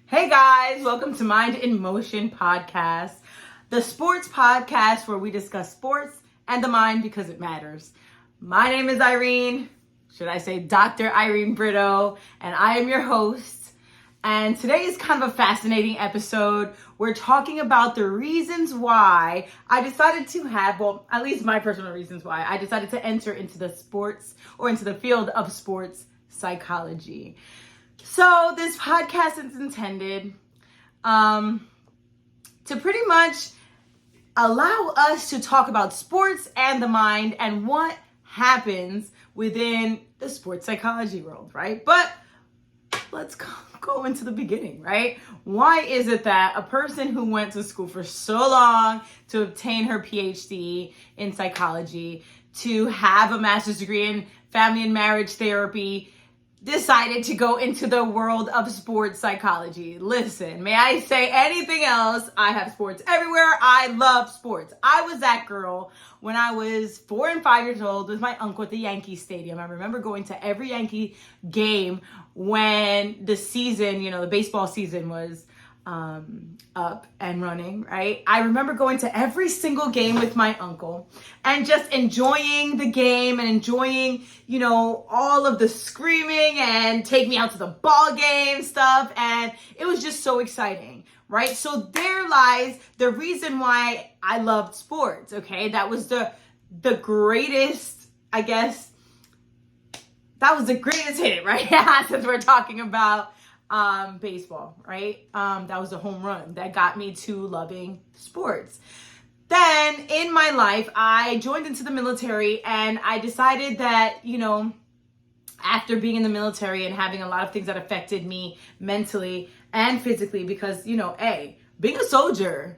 Hey guys, welcome to Mind in Motion podcast, the sports podcast where we discuss sports and the mind because it matters. My name is Irene, should I say Dr. Irene Brito, and I am your host. And today is kind of a fascinating episode. We're talking about the reasons why I decided to have, well, at least my personal reasons why I decided to enter into the sports or into the field of sports psychology. So this podcast is intended to pretty much allow us to talk about sports and the mind and what happens within the sports psychology world, right? But let's go into the beginning, right? Why is it that a person who went to school for so long to obtain her PhD in psychology, to have a master's degree in family and marriage therapy, decided to go into the world of sports psychology? Listen, may I say anything else? I have sports everywhere. I love sports. I was that girl when I was 4 and 5 years old with my uncle at the Yankee Stadium. I remember going to every Yankee game when the season, the baseball season was up and running, right? I remember going to every single game with my uncle and just enjoying the game and enjoying, all of the screaming and take me out to the ball game stuff. And it was just so exciting, right? So there lies the reason why I loved sports, okay? That was the greatest, I guess, that was the greatest hit, right? Since we're talking about baseball, right? That was a home run that got me to loving sports. Then in my life, I joined into the military and I decided that, after being in the military and having a lot of things that affected me mentally and physically, because, being a soldier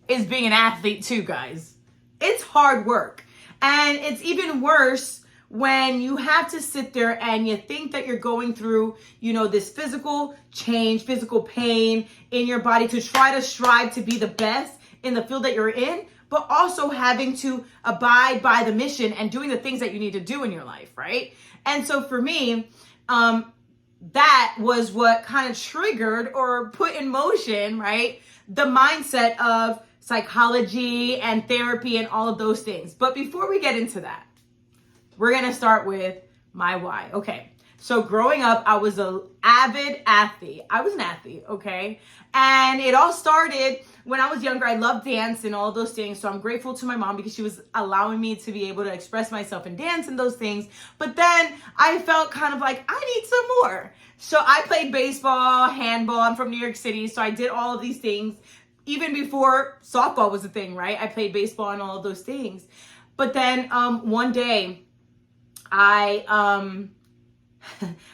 is being an athlete too, guys. It's hard work. And it's even worse when you have to sit there and you think that you're going through, this physical change, physical pain in your body to try to strive to be the best in the field that you're in, but also having to abide by the mission and doing the things that you need to do in your life, right? And so for me, that was what kind of triggered or put in motion, right, the mindset of psychology and therapy and all of those things. But before we get into that, we're going to start with my why. Okay. So growing up, I was an avid athlete. I was an athlete. Okay. And it all started when I was younger. I loved dance and all those things. So I'm grateful to my mom because she was allowing me to be able to express myself in dance and those things. But then I felt kind of like I need some more. So I played baseball, handball. I'm from New York City. So I did all of these things even before softball was a thing, right? I played baseball and all of those things. But then one day, I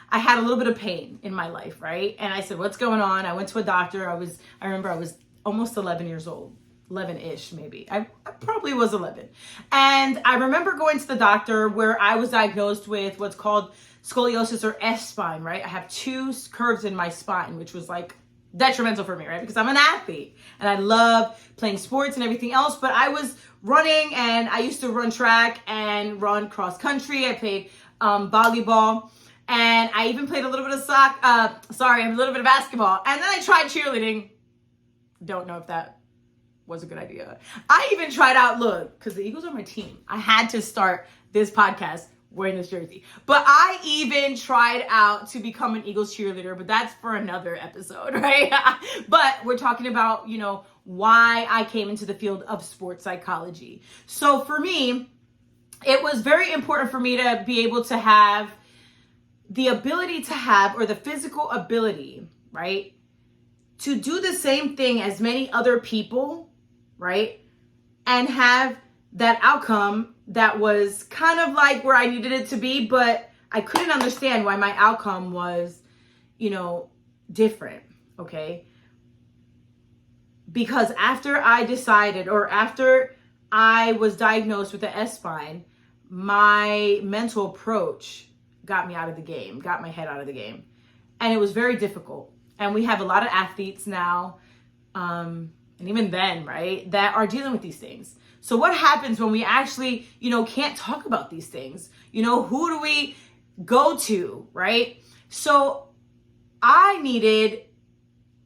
had a little bit of pain in my life, right? And I said, what's going on? I went to a doctor. I remember I was almost 11 years old, 11-ish maybe. I probably was 11. And I remember going to the doctor where I was diagnosed with what's called scoliosis or S-spine, right? I have 2 curves in my spine, which was like detrimental for me, right? Because I'm an athlete and I love playing sports and everything else, but I was running and I used to run track and run cross country. I played volleyball and I even played a little bit of a little bit of basketball. And then I tried cheerleading. Don't know if that was a good idea. I even tried out, because the Eagles are my team. I had to start this podcast wearing this jersey. But I even tried out to become an Eagles cheerleader, but that's for another episode, right? But we're talking about, why I came into the field of sports psychology. So for me, it was very important for me to be able to have the ability to have, or the physical ability, right, to do the same thing as many other people, right, and have that outcome that was kind of like where I needed it to be, but I couldn't understand why my outcome was, different, okay? Because after I was diagnosed with the S-spine, my mental approach got me out of the game, got my head out of the game. And it was very difficult. And we have a lot of athletes now, and even then, right, that are dealing with these things. So what happens when we actually, can't talk about these things? Who do we go to, right? So I needed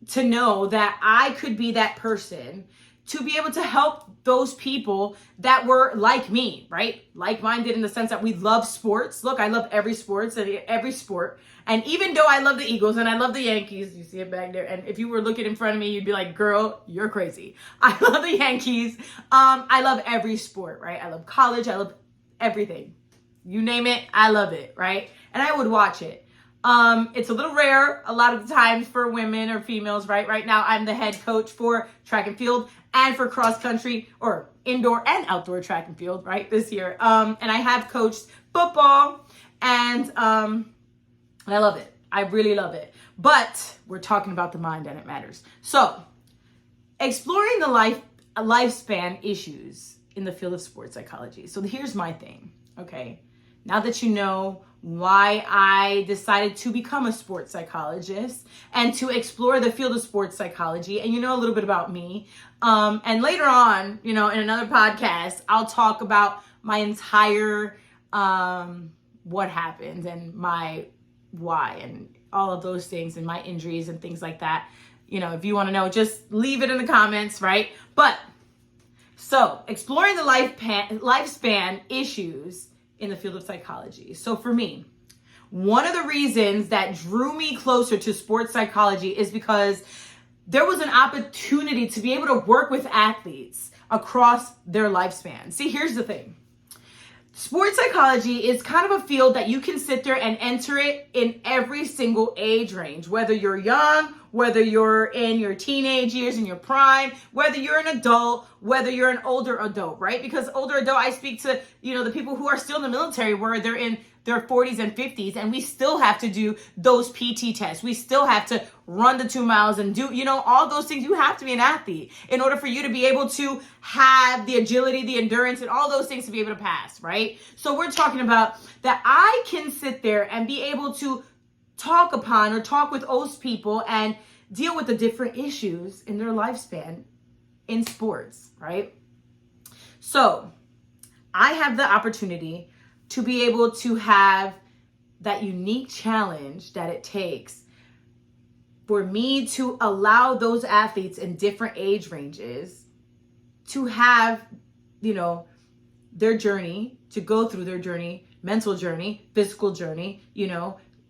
to know that I could be that person to be able to help those people that were like me, right? Like-minded in the sense that we love sports. Look, I love every sport. And even though I love the Eagles and I love the Yankees, you see it back there. And if you were looking in front of me, you'd be like, girl, you're crazy. I love the Yankees. I love every sport, right? I love college. I love everything. You name it, I love it, right? And I would watch it. It's a little rare a lot of the times for women or females, right? Right now, I'm the head coach for track and field and for cross country or indoor and outdoor track and field, right? This year. And I have coached football and I love it. I really love it. But we're talking about the mind and it matters. So exploring the lifespan issues in the field of sports psychology. So here's my thing, okay? Now that you know why I decided to become a sports psychologist and to explore the field of sports psychology, and you know a little bit about me, and later on, in another podcast, I'll talk about my entire what happened and my why and all of those things and my injuries and things like that. If you want to know, just leave it in the comments, right? But so exploring the lifespan issues in the field of psychology. So for me, one of the reasons that drew me closer to sports psychology is because there was an opportunity to be able to work with athletes across their lifespan. See, here's the thing. Sports psychology is kind of a field that you can sit there and enter it in every single age range, whether you're young, whether you're in your teenage years, in your prime, whether you're an adult, whether you're an older adult, right? Because older adult, I speak to, the people who are still in the military where they're in their 40s and 50s, and we still have to do those PT tests. We still have to run the 2 miles and do, all those things. You have to be an athlete in order for you to be able to have the agility, the endurance, and all those things to be able to pass, right? So we're talking about that I can sit there and be able to talk with those people and deal with the different issues in their lifespan in sports, right? So I have the opportunity to be able to have that unique challenge that it takes for me to allow those athletes in different age ranges to have, their journey, to go through their journey, mental journey, physical journey,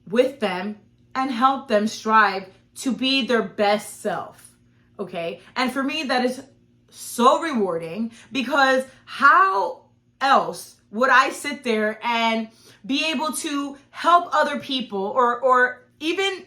with them and help them strive to be their best self, okay? And for me, that is so rewarding because how else would I sit there and be able to help other people or even,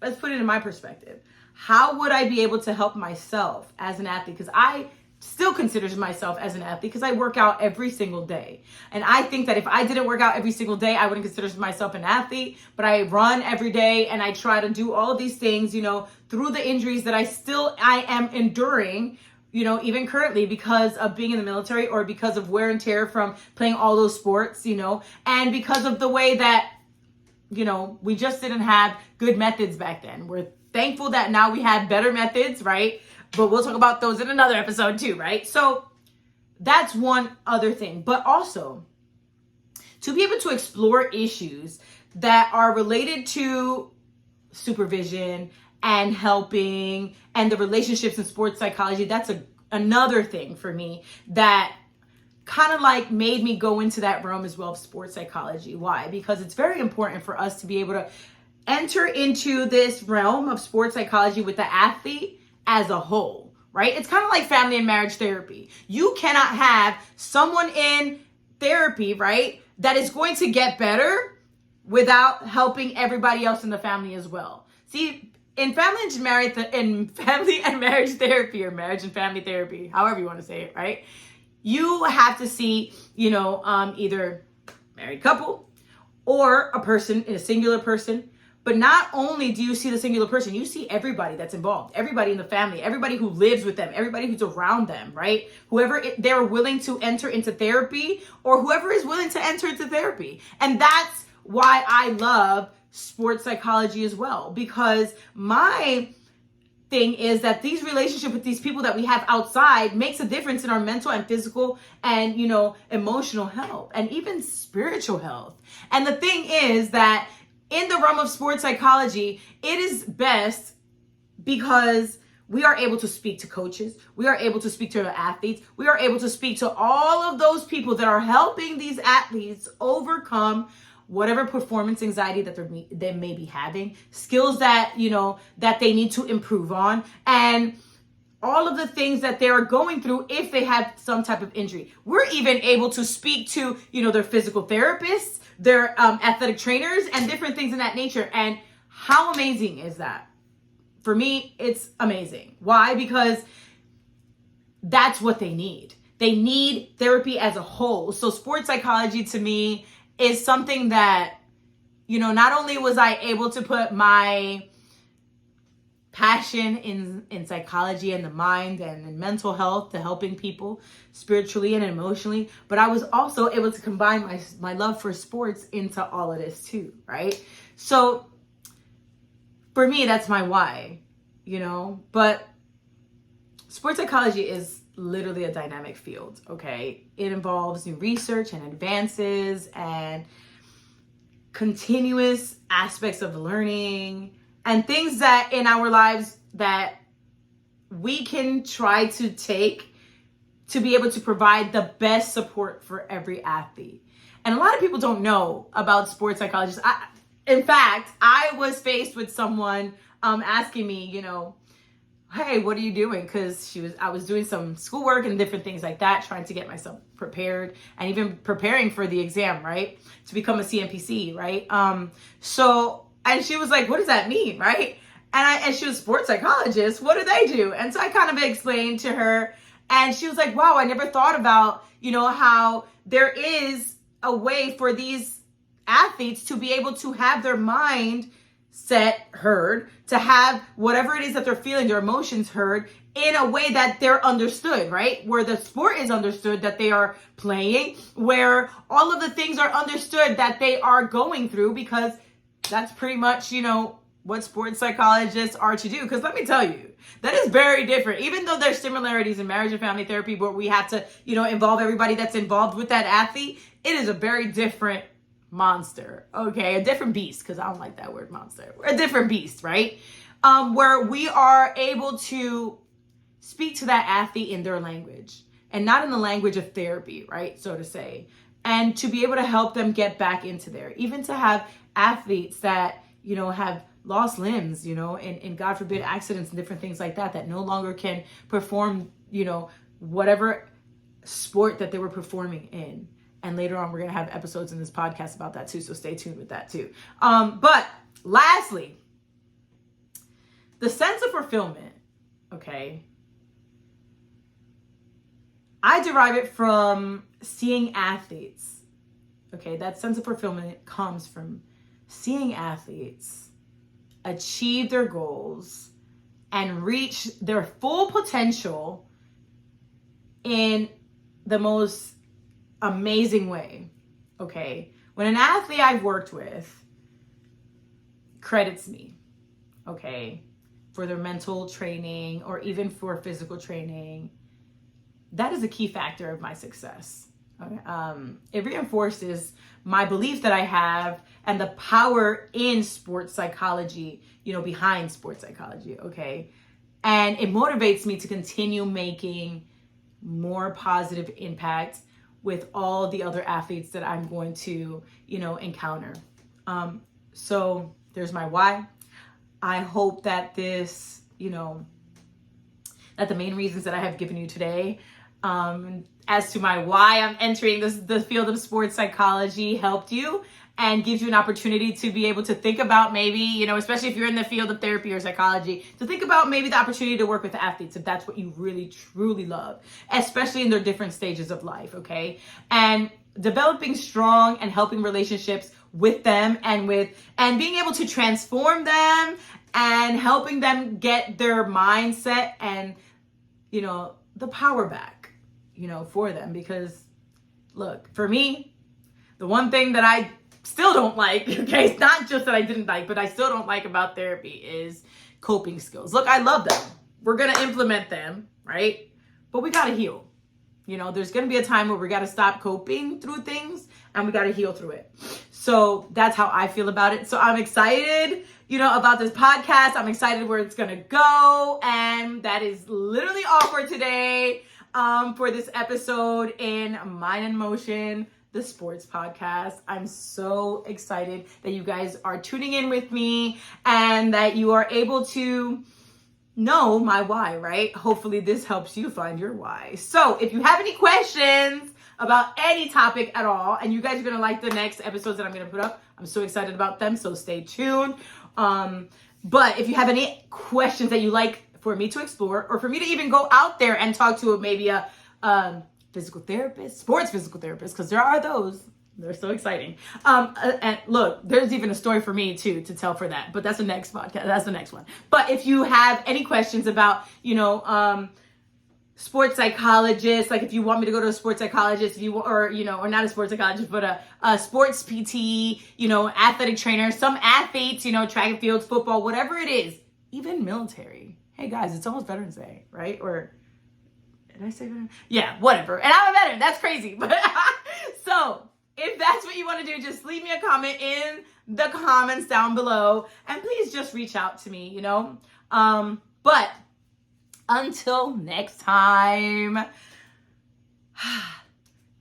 let's put it in my perspective, how would I be able to help myself as an athlete? Because I still consider myself as an athlete because I work out every single day. And I think that if I didn't work out every single day, I wouldn't consider myself an athlete, but I run every day and I try to do all of these things, through the injuries that I am enduring, even currently because of being in the military or because of wear and tear from playing all those sports, and because of the way that, we just didn't have good methods back then. We're thankful that now we have better methods, right? But we'll talk about those in another episode too, right? So that's one other thing. But also, to be able to explore issues that are related to supervision and helping and the relationships in sports psychology, that's another thing for me that kind of like made me go into that realm as well of sports psychology. Why? Because it's very important for us to be able to enter into this realm of sports psychology with the athlete as a whole, right? It's kind of like family and marriage therapy. You cannot have someone in therapy, right, that is going to get better without helping everybody else in the family as well. See, in family and marriage therapy, or marriage and family therapy, however you want to say it, right? You have to see, either married couple or a singular person. But not only do you see the singular person, you see everybody that's involved, everybody in the family, everybody who lives with them, everybody who's around them, right? Whoever they're willing to enter into therapy or whoever is willing to enter into therapy. And that's why I love sports psychology as well, because my thing is that these relationships with these people that we have outside makes a difference in our mental and physical and, emotional health and even spiritual health. And the thing is that in the realm of sports psychology, it is best because we are able to speak to coaches. We are able to speak to the athletes. We are able to speak to all of those people that are helping these athletes overcome whatever performance anxiety that they may be having, skills that, that they need to improve on, and all of the things that they're going through if they have some type of injury. We're even able to speak to, their physical therapists, their athletic trainers, and different things in that nature. And how amazing is that? For me, it's amazing. Why? Because that's what they need. They need therapy as a whole. So sports psychology to me is something that, not only was I able to put my passion in psychology and the mind and in mental health to helping people spiritually and emotionally, but I was also able to combine my love for sports into all of this too, right? So for me, that's my why, but sports psychology is literally a dynamic field, okay? It involves new research and advances and continuous aspects of learning and things that in our lives that we can try to take to be able to provide the best support for every athlete. And a lot of people don't know about sports psychologists. In fact, I was faced with someone asking me, hey, what are you doing? Because I was doing some schoolwork and different things like that, trying to get myself prepared and even preparing for the exam, right? To become a CNPC, right? And she was like, what does that mean, right? And she was a sports psychologist. What do they do? And so I kind of explained to her, and she was like, wow, I never thought about, how there is a way for these athletes to be able to have their mind heard, to have whatever it is that they're feeling, their emotions heard in a way that they're understood, right? Where the sport is understood that they are playing, where all of the things are understood that they are going through, because that's pretty much, what sports psychologists are to do. Because let me tell you, that is very different. Even though there's similarities in marriage and family therapy where we have to, involve everybody that's involved with that athlete, it is a very different monster, okay? A different beast, because I don't like that word monster. We're a different beast, right? Where we are able to speak to that athlete in their language and not in the language of therapy, right? So to say, and to be able to help them get back into there, even to have athletes that, have lost limbs, and God forbid accidents and different things like that no longer can perform, whatever sport that they were performing in. And later on, we're going to have episodes in this podcast about that too. So stay tuned with that too. But lastly, the sense of fulfillment, okay? I derive it from seeing athletes, okay? That sense of fulfillment comes from seeing athletes achieve their goals and reach their full potential in the most amazing way, okay? When an athlete I've worked with credits me, okay, for their mental training or even for physical training, that is a key factor of my success. Okay? It reinforces my belief that I have and the power in sports psychology, behind sports psychology, okay? And it motivates me to continue making more positive impact with all the other athletes that I'm going to, encounter. So there's my why. I hope that this, that the main reasons that I have given you today, as to my why I'm entering the field of sports psychology helped you and gives you an opportunity to be able to think about maybe, especially if you're in the field of therapy or psychology, to think about maybe the opportunity to work with athletes if that's what you really, truly love, especially in their different stages of life, okay? And developing strong and helping relationships with them and being able to transform them and helping them get their mindset and, the power back, for them. Because look, for me, the one thing that I still don't like, okay, it's not just that I didn't like, but I still don't like about therapy is coping skills. Look, I love them. We're going to implement them, right? But we got to heal. There's going to be a time where we got to stop coping through things and we got to heal through it. So that's how I feel about it. So I'm excited, about this podcast. I'm excited where it's going to go. And that is literally all for today, for this episode in Mind in Motion, the sports podcast. I'm so excited that you guys are tuning in with me and that you are able to know my why, right? Hopefully this helps you find your why. So if you have any questions about any topic at all, and you guys are going to like the next episodes that I'm going to put up, I'm so excited about them. So stay tuned. But if you have any questions that you like for me to explore, or for me to even go out there and talk to maybe a physical therapist, sports physical therapist, because there are those. They're so exciting. And look, there's even a story for me too to tell for that, but that's the next podcast. That's the next one. But if you have any questions about, sports psychologist, like if you want me to go to a sports psychologist, or not a sports psychologist, but a sports PT, athletic trainer, some athletes, track and field, football, whatever it is, even military. Hey guys, it's almost Veterans Day, right? Or did I say veteran? Yeah, whatever. And I'm a veteran. That's crazy. But so if that's what you want to do, just leave me a comment in the comments down below. And please just reach out to me, But until next time,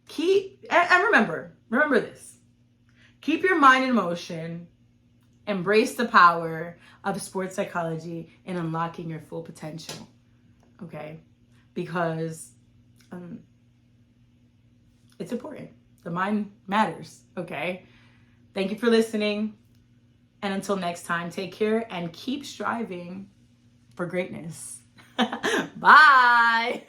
remember this. Keep your mind in motion. Embrace the power of sports psychology in unlocking your full potential. Okay? Because it's important. The mind matters, okay? Thank you for listening. And until next time, take care and keep striving for greatness. Bye.